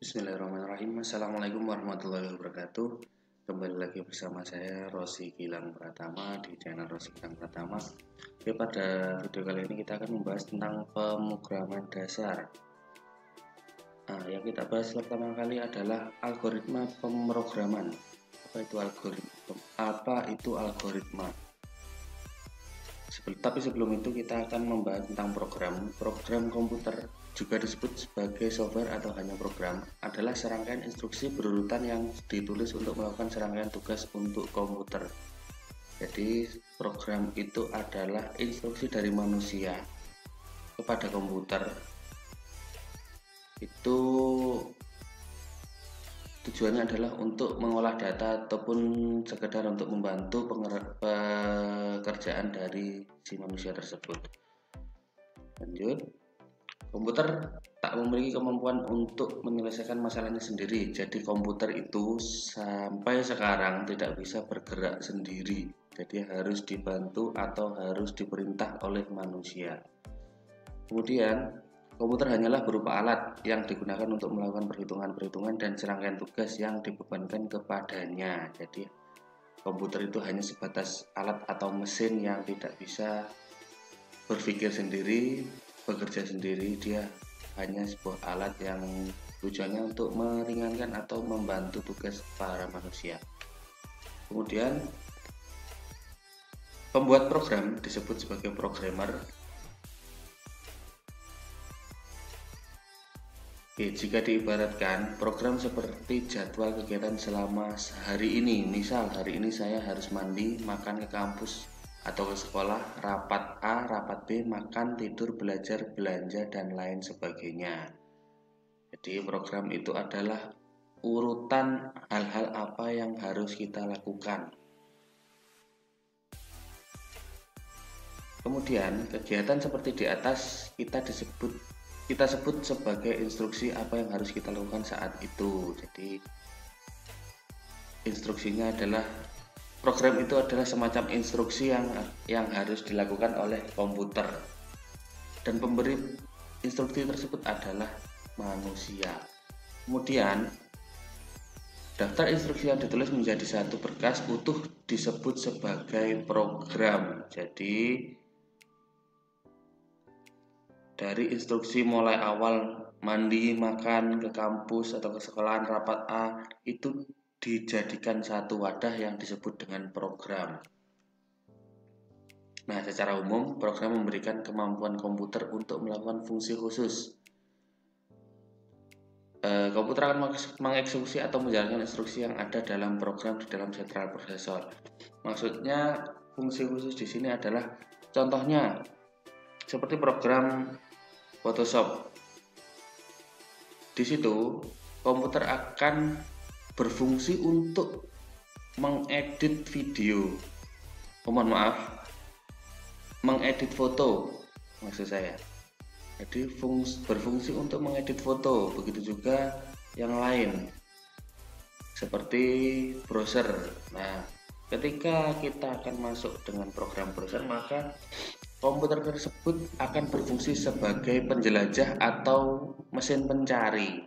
Bismillahirrahmanirrahim. Assalamualaikum warahmatullahi wabarakatuh. Kembali lagi bersama saya Rosi Gilang Pratama di channel Rosi Gilang Pratama. Oke, pada video kali ini kita akan membahas tentang pemrograman dasar. Nah, yang kita bahas pertama kali adalah algoritma pemrograman. Apa itu algoritma? Tapi sebelum itu kita akan membahas tentang program komputer, juga disebut sebagai software atau hanya program, adalah serangkaian instruksi berurutan yang ditulis untuk melakukan serangkaian tugas untuk komputer. Jadi program itu adalah instruksi dari manusia kepada komputer. Itu tujuannya adalah untuk mengolah data ataupun sekedar untuk membantu pekerjaan dari si manusia tersebut. Lanjut, komputer tak memiliki kemampuan untuk menyelesaikan masalahnya sendiri. Jadi komputer itu sampai sekarang tidak bisa bergerak sendiri. Jadi harus dibantu atau harus diperintah oleh manusia. Kemudian komputer hanyalah berupa alat yang digunakan untuk melakukan perhitungan-perhitungan dan serangkaian tugas yang dibebankan kepadanya. Jadi komputer itu hanya sebatas alat atau mesin yang tidak bisa berpikir sendiri, bekerja sendiri. Dia hanya sebuah alat yang tujuannya untuk meringankan atau membantu tugas para manusia. Kemudian pembuat program disebut sebagai programmer. Oke, jika diibaratkan program seperti jadwal kegiatan selama sehari ini. Misal hari ini saya harus mandi, makan, ke kampus atau ke sekolah, rapat A, rapat B, makan, tidur, belajar, belanja, dan lain sebagainya. Jadi program itu adalah urutan hal-hal apa yang harus kita lakukan. Kemudian kegiatan seperti di atas kita sebut sebagai instruksi apa yang harus kita lakukan saat itu. Jadi instruksinya adalah program itu adalah semacam instruksi yang harus dilakukan oleh komputer, dan pemberi instruksi tersebut adalah manusia. Kemudian daftar instruksi yang ditulis menjadi satu berkas utuh disebut sebagai program. Jadi dari instruksi mulai awal mandi, makan, ke kampus atau ke sekolahan, rapat A, itu dijadikan satu wadah yang disebut dengan program. Nah, secara umum program memberikan kemampuan komputer untuk melakukan fungsi khusus. Komputer akan mengeksekusi atau menjalankan instruksi yang ada dalam program di dalam sentral prosesor. Maksudnya fungsi khusus di sini adalah contohnya seperti program Photoshop. Di situ komputer akan berfungsi untuk mengedit video. Mengedit foto maksud saya. Jadi berfungsi untuk mengedit foto. Begitu juga yang lain seperti browser. Nah, ketika kita akan masuk dengan program browser, maka komputer tersebut akan berfungsi sebagai penjelajah atau mesin pencari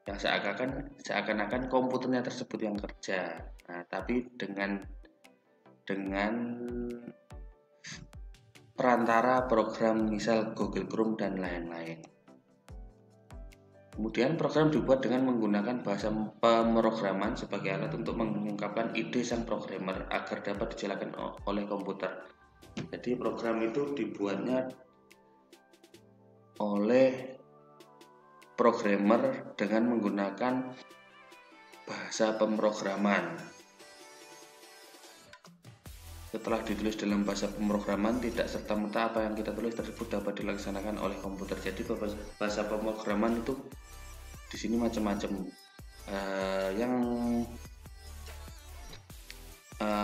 yang seakan-akan komputernya tersebut yang kerja. Nah, tapi dengan perantara program misal Google Chrome dan lain-lain. Kemudian program dibuat dengan menggunakan bahasa pemrograman sebagai alat untuk mengungkapkan ide sang programmer agar dapat dijalankan oleh komputer. Jadi program itu dibuatnya oleh programmer dengan menggunakan bahasa pemrograman. Setelah ditulis dalam bahasa pemrograman, tidak serta-merta apa yang kita tulis tersebut dapat dilaksanakan oleh komputer. Jadi bahasa pemrograman itu di sini macam-macam.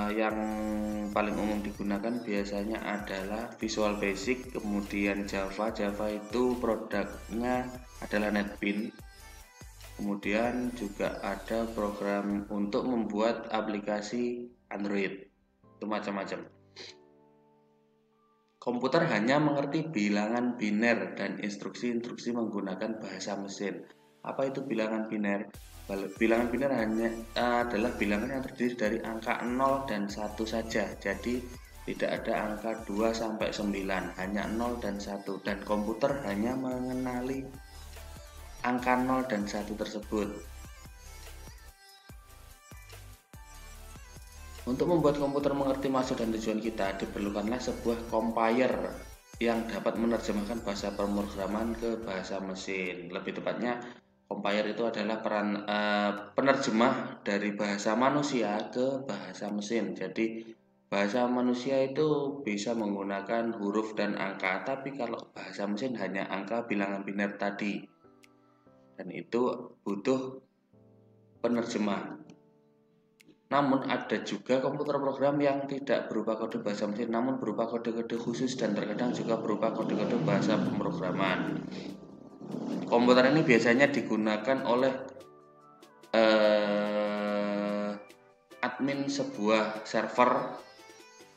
Yang paling umum digunakan biasanya adalah Visual Basic, kemudian Java. Java itu produknya adalah NetBeans. Kemudian juga ada program untuk membuat aplikasi Android. Itu macam-macam. Komputer hanya mengerti bilangan biner dan instruksi-instruksi menggunakan bahasa mesin. Apa itu bilangan biner? Bilangan biner adalah bilangan yang terdiri dari angka 0 dan 1 saja. Jadi tidak ada angka 2 sampai 9, hanya 0 dan 1, dan komputer hanya mengenali angka 0 dan 1 tersebut. Untuk membuat komputer mengerti maksud dan tujuan kita, diperlukanlah sebuah compiler yang dapat menerjemahkan bahasa pemrograman ke bahasa mesin. Lebih tepatnya, compiler itu adalah penerjemah dari bahasa manusia ke bahasa mesin. Jadi bahasa manusia itu bisa menggunakan huruf dan angka, tapi kalau bahasa mesin hanya angka bilangan biner tadi, dan itu butuh penerjemah. Namun ada juga komputer program yang tidak berupa kode bahasa mesin, namun berupa kode-kode khusus dan terkadang juga berupa kode-kode bahasa pemrograman. Komputer ini biasanya digunakan oleh admin sebuah server.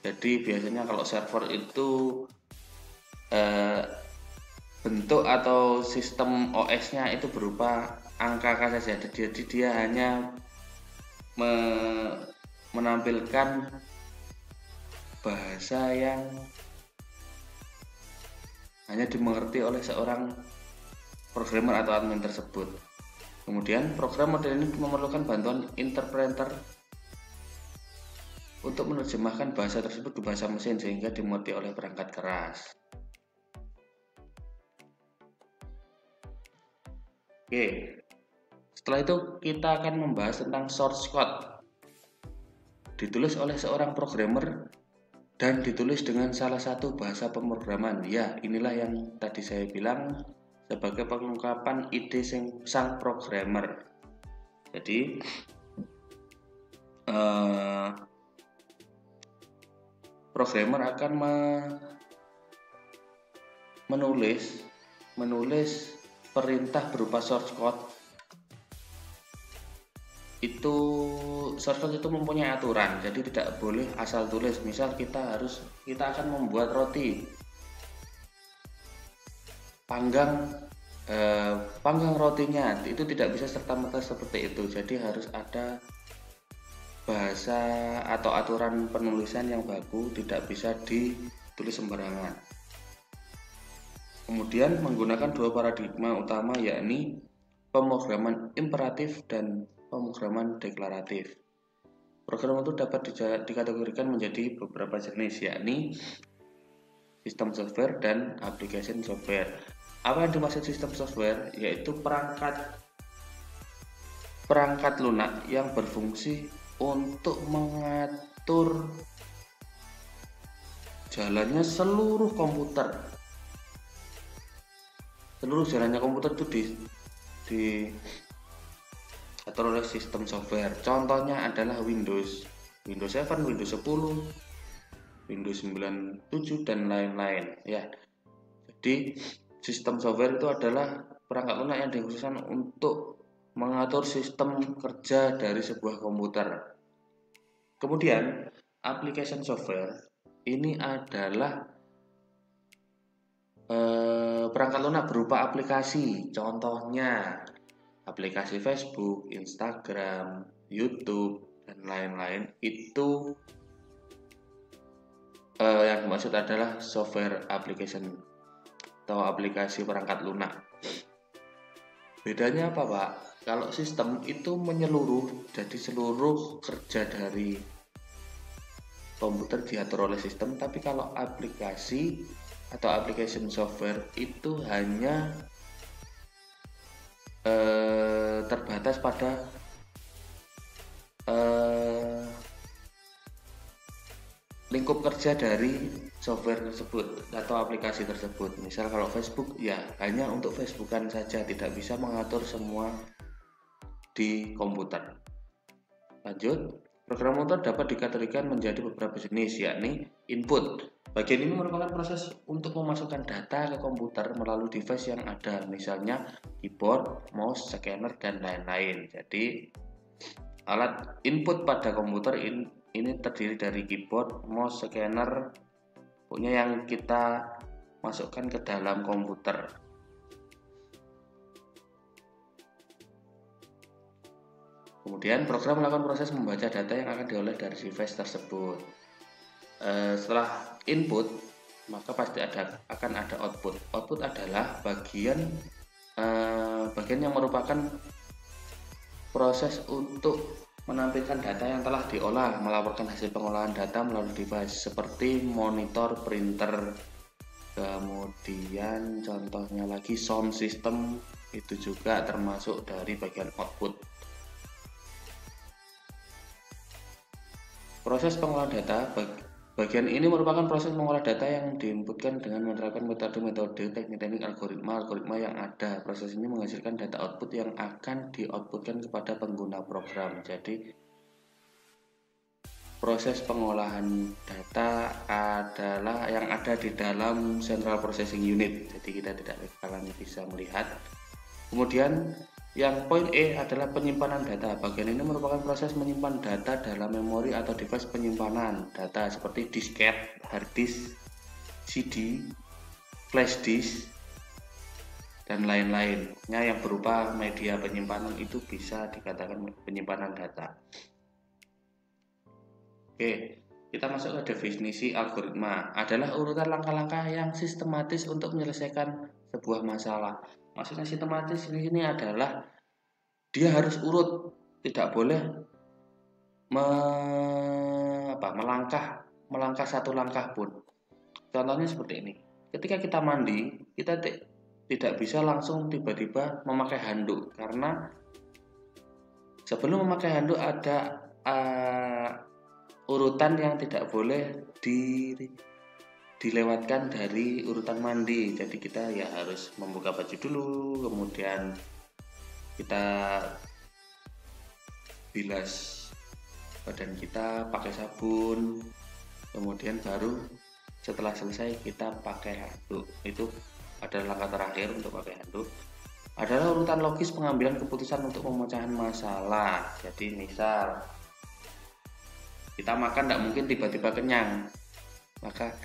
Jadi biasanya kalau server itu bentuk atau sistem OS-nya itu berupa angka saja. Jadi dia hanya menampilkan bahasa yang hanya dimengerti oleh seorang programmer atau admin tersebut. Kemudian program model ini memerlukan bantuan interpreter untuk menerjemahkan bahasa tersebut ke bahasa mesin sehingga dimengerti oleh perangkat keras. Oke, setelah itu kita akan membahas tentang source code. Ditulis oleh seorang programmer dan ditulis dengan salah satu bahasa pemrograman. Ya, inilah yang tadi saya bilang sebagai pengungkapan ide sang programmer. Jadi programmer akan menulis perintah berupa source code. Source code itu mempunyai aturan, jadi tidak boleh asal tulis. Misal kita akan membuat roti, panggang rotinya, itu tidak bisa serta-merta seperti itu. Jadi harus ada bahasa atau aturan penulisan yang baku, tidak bisa ditulis sembarangan. Kemudian menggunakan dua paradigma utama, yakni pemrograman imperatif dan pemrograman deklaratif. Program itu dapat dikategorikan menjadi beberapa jenis, yakni sistem software dan application software. Apa yang dimaksud sistem software? Yaitu perangkat lunak yang berfungsi untuk mengatur jalannya seluruh komputer. Seluruh jalannya komputer itu diatur oleh sistem software. Contohnya adalah Windows 7, Windows 10, Windows 97 dan lain-lain ya. Jadi sistem software itu adalah perangkat lunak yang dikhususkan untuk mengatur sistem kerja dari sebuah komputer. Kemudian application software ini adalah perangkat lunak berupa aplikasi. Contohnya aplikasi Facebook, Instagram, YouTube dan lain-lain. Itu yang dimaksud adalah software application atau aplikasi perangkat lunak. Bedanya apa, Pak? Kalau sistem itu menyeluruh, jadi seluruh kerja dari komputer diatur oleh sistem, tapi kalau aplikasi atau application software itu hanya terbatas pada lingkup kerja dari software tersebut atau aplikasi tersebut. Misal kalau Facebook, ya hanya untuk Facebookan saja, tidak bisa mengatur semua di komputer. Lanjut, program motor dapat dikategorikan menjadi beberapa jenis, yakni input. Bagian ini merupakan proses untuk memasukkan data ke komputer melalui device yang ada, misalnya keyboard, mouse, scanner, dan lain-lain. Jadi alat input pada komputer ini terdiri dari keyboard, mouse, scanner, pokoknya yang kita masukkan ke dalam komputer. Kemudian program melakukan proses membaca data yang akan diolah dari device tersebut. Setelah input, maka pasti akan ada output. Output adalah bagian yang merupakan proses untuk menampilkan data yang telah diolah, melaporkan hasil pengolahan data melalui device seperti monitor, printer, kemudian contohnya lagi sound system, itu juga termasuk dari bagian output. Proses pengolahan data, bagian ini merupakan proses mengolah data yang diinputkan dengan menerapkan metode-metode, teknik-teknik, algoritma yang ada. Proses ini menghasilkan data output yang akan di-outputkan kepada pengguna program. Jadi proses pengolahan data adalah yang ada di dalam Central Processing Unit. Jadi kita tidak bakalan bisa melihat. Kemudian yang poin E adalah penyimpanan data. Bagian ini merupakan proses menyimpan data dalam memori atau device penyimpanan data seperti disket, hard disk, CD, flash disk, dan lain-lainnya yang berupa media penyimpanan itu bisa dikatakan penyimpanan data. Oke, kita masuk ke definisi algoritma. Adalah urutan langkah-langkah yang sistematis untuk menyelesaikan sebuah masalah. Maksudnya sistematis di sini adalah dia harus urut, tidak boleh melangkah satu langkah pun. Contohnya seperti ini. Ketika kita mandi, kita tidak bisa langsung tiba-tiba memakai handuk karena sebelum memakai handuk ada urutan yang tidak boleh dilewatkan dari urutan mandi. Jadi kita ya harus membuka baju dulu, kemudian kita bilas badan kita pakai sabun, kemudian baru setelah selesai kita pakai handuk. Itu adalah langkah terakhir untuk pakai handuk. Adalah urutan logis pengambilan keputusan untuk pemecahan masalah. Jadi misal kita makan tidak mungkin tiba-tiba kenyang, maka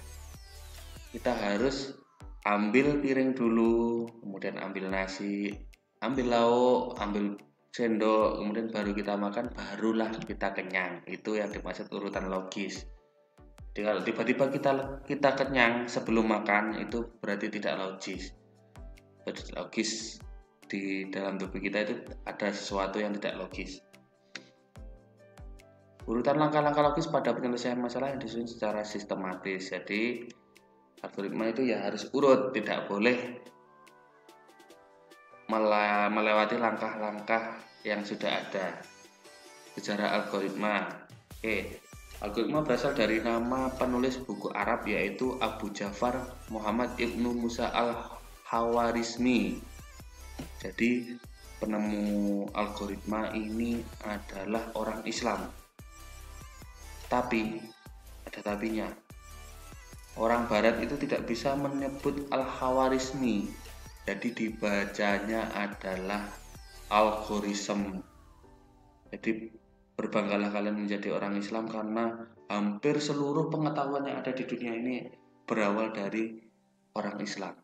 kita harus ambil piring dulu, kemudian ambil nasi, ambil lauk, ambil sendok, kemudian baru kita makan, barulah kita kenyang. Itu yang dimaksud urutan logis. Jadi kalau tiba-tiba kita kenyang sebelum makan, itu berarti tidak logis. Logis di dalam tubuh kita itu ada sesuatu yang tidak logis. Urutan langkah-langkah logis pada penyelesaian masalah yang disusun secara sistematis. Jadi algoritma itu ya harus urut, tidak boleh melewati langkah-langkah yang sudah ada. Sejarah algoritma. Algoritma berasal dari nama penulis buku Arab yaitu Abu Ja'far Muhammad Ibnu Musa al-Khawarizmi. Jadi penemu algoritma ini adalah orang Islam. Tapi ada tapinya. Orang Barat itu tidak bisa menyebut al-Khawarizmi. Jadi dibacanya adalah algoritma. Jadi berbanggalah kalian menjadi orang Islam karena hampir seluruh pengetahuan yang ada di dunia ini berawal dari orang Islam.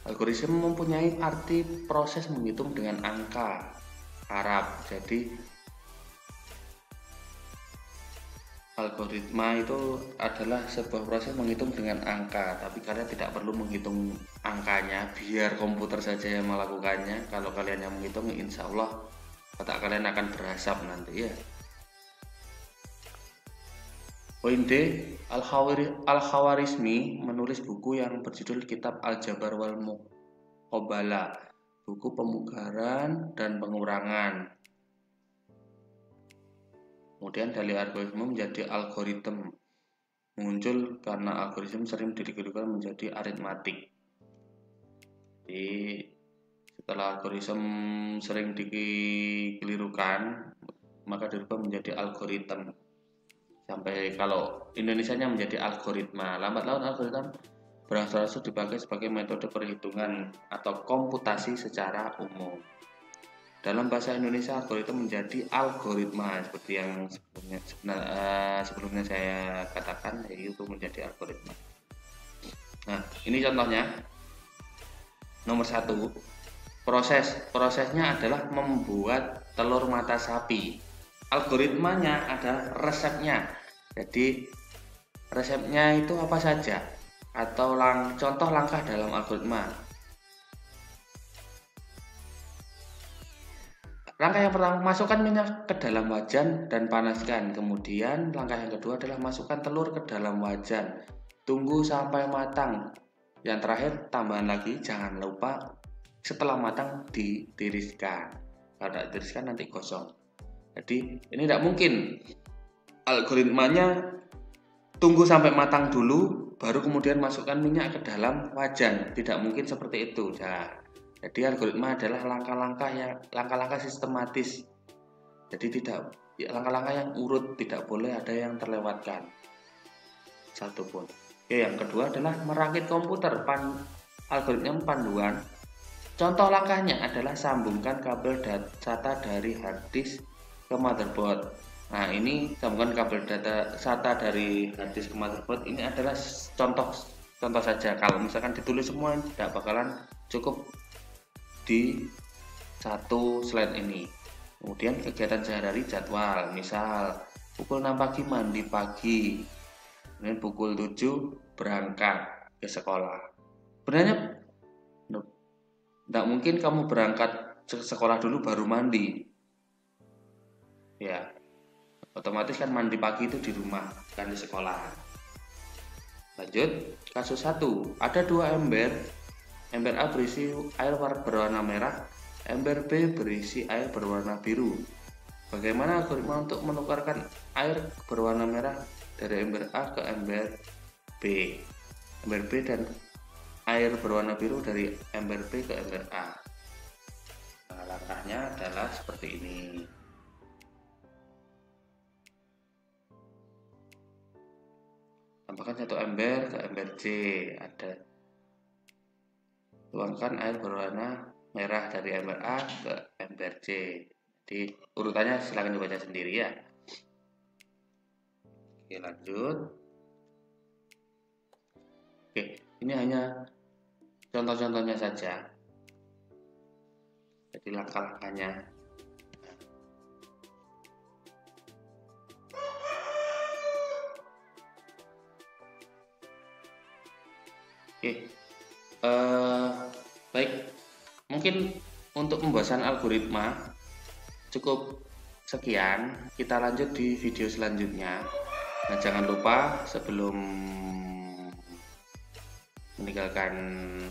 Algoritma mempunyai arti proses menghitung dengan angka Arab. Jadi algoritma itu adalah sebuah proses menghitung dengan angka, tapi kalian tidak perlu menghitung angkanya, biar komputer saja yang melakukannya. Kalau kalian yang menghitung, insya Allah otak kalian akan berasap nanti ya. Poin D, Al-Khawarizmi menulis buku yang berjudul Kitab Al-Jabar wal Muqabalah, buku pemugaran dan pengurangan. Kemudian dari algoritma menjadi algoritma muncul karena algoritma sering dikelirukan menjadi aritmatik. Jadi setelah algoritma sering dikelirukan, maka dirubah menjadi algoritma. Sampai kalau Indonesianya menjadi algoritma. Lambat laun algoritma berangsur-angsur dipakai sebagai metode perhitungan atau komputasi secara umum. Dalam bahasa Indonesia, algoritma menjadi algoritma seperti yang sebelumnya saya katakan, yaitu menjadi algoritma. Nah, ini contohnya. Nomor 1, Prosesnya adalah membuat telur mata sapi. Algoritmanya adalah resepnya. Jadi resepnya itu apa saja atau contoh langkah dalam algoritma. Langkah yang pertama, masukkan minyak ke dalam wajan dan panaskan. Kemudian langkah yang kedua adalah masukkan telur ke dalam wajan. Tunggu sampai matang. Yang terakhir, tambahan lagi, jangan lupa setelah matang ditiriskan. Kalau tidak ditiriskan nanti gosong. Jadi ini tidak mungkin. Algoritmanya tunggu sampai matang dulu, baru kemudian masukkan minyak ke dalam wajan. Tidak mungkin seperti itu. Nah, jadi algoritma adalah langkah-langkah sistematis. Jadi langkah-langkah yang urut, tidak boleh ada yang terlewatkan satupun. Oke, yang kedua adalah merakit komputer. Algoritma panduan. Contoh langkahnya adalah sambungkan kabel SATA dari harddisk ke motherboard. Nah, ini sambungkan kabel SATA dari harddisk ke motherboard. Ini adalah contoh saja. Kalau misalkan ditulis semua tidak bakalan cukup di satu slide ini. Kemudian kegiatan sehari-hari jadwal, misal pukul 6 pagi mandi pagi, kemudian pukul 7 berangkat ke sekolah. Sebenarnya tidak mungkin kamu berangkat ke sekolah dulu baru mandi. Ya, otomatis kan mandi pagi itu di rumah, bukan di sekolah. Lanjut, kasus 1. Ada 2 ember. Ember A berisi air berwarna merah, ember B berisi air berwarna biru. Bagaimana algoritma untuk menukarkan air berwarna merah dari ember A ke ember B? Ember B dan air berwarna biru dari ember B ke ember A. Nah, langkahnya adalah seperti ini. Tambahkan 1 ember ke ember C. Tuangkan air berwarna merah dari ember A ke ember C. Jadi urutannya silahkan dibaca sendiri ya. Oke, lanjut. Oke, ini hanya contoh-contohnya saja. Jadi langkah-langkahnya. Oke, baik. Mungkin untuk pembahasan algoritma cukup sekian. Kita lanjut di video selanjutnya. Nah, jangan lupa sebelum meninggalkan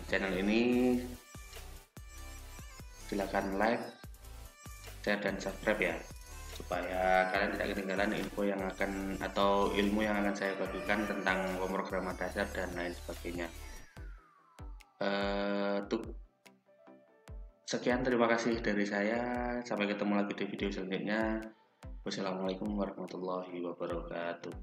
channel ini, silakan like, share, dan subscribe ya, supaya kalian tidak ketinggalan info yang akan atau ilmu yang akan saya bagikan tentang pemrograman dasar dan lain sebagainya. Sekian, terima kasih dari saya. Sampai ketemu lagi di video selanjutnya. Wassalamualaikum warahmatullahi wabarakatuh.